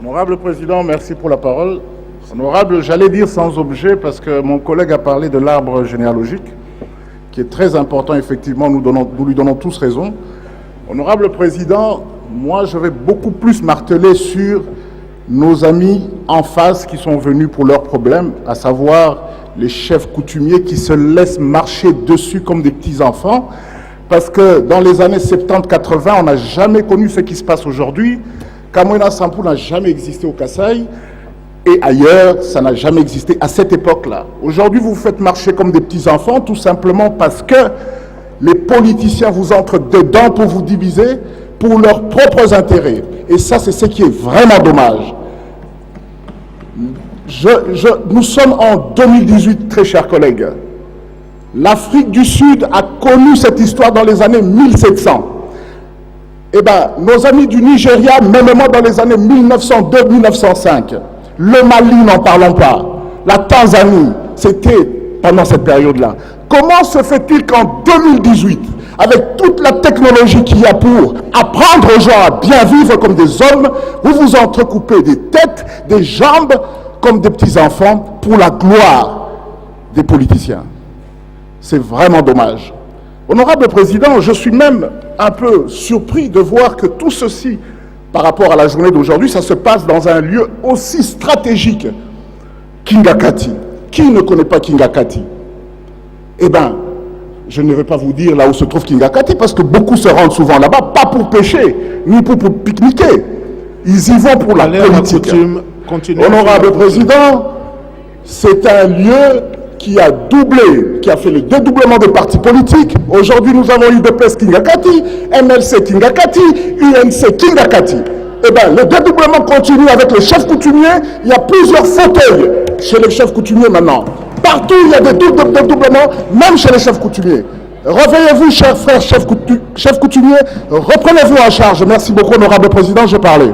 Honorable Président, merci pour la parole. Honorable, j'allais dire sans objet parce que mon collègue a parlé de l'arbre généalogique, qui est très important, effectivement, nous lui donnons tous raison. Honorable Président, moi je vais beaucoup plus marteler sur nos amis en face qui sont venus pour leurs problèmes, à savoir les chefs coutumiers qui se laissent marcher dessus comme des petits-enfants, parce que dans les années 70-80, on n'a jamais connu ce qui se passe aujourd'hui. Kamwena Sampou n'a jamais existé au Kasaï, et ailleurs, ça n'a jamais existé à cette époque-là. Aujourd'hui, vous vous faites marcher comme des petits-enfants, tout simplement parce que les politiciens vous entrent dedans pour vous diviser, pour leurs propres intérêts. Et ça, c'est ce qui est vraiment dommage. Nous sommes en 2018, très chers collègues. L'Afrique du Sud a connu cette histoire dans les années 1700. Eh bien, nos amis du Nigeria, même dans les années 1902-1905, le Mali, n'en parlons pas, la Tanzanie, c'était pendant cette période-là. Comment se fait-il qu'en 2018, avec toute la technologie qu'il y a pour apprendre aux gens à bien vivre comme des hommes, vous vous entrecoupez des têtes, des jambes, comme des petits-enfants, pour la gloire des politiciens? C'est vraiment dommage. Honorable Président, je suis même un peu surpris de voir que tout ceci, par rapport à la journée d'aujourd'hui, ça se passe dans un lieu aussi stratégique, Kingakati. Qui ne connaît pas Kingakati? Eh bien, je ne vais pas vous dire là où se trouve Kingakati, parce que beaucoup se rendent souvent là-bas, pas pour pêcher, ni pour pique-niquer. Ils y vont pour la politique. Honorable Président, c'est un lieu qui a doublé, qui a fait le dédoublement des partis politiques. Aujourd'hui, nous avons UDPS Kingakati, MLC Kingakati, UNC Kingakati. Eh bien, le dédoublement continue avec les chefs coutumiers. Il y a plusieurs fauteuils chez les chefs coutumiers maintenant. Partout, il y a des dédoublements, même chez les chefs coutumiers. Réveillez-vous, chers frères chefs coutumiers, reprenez-vous en charge. Merci beaucoup, Honorable Président, j'ai parlé.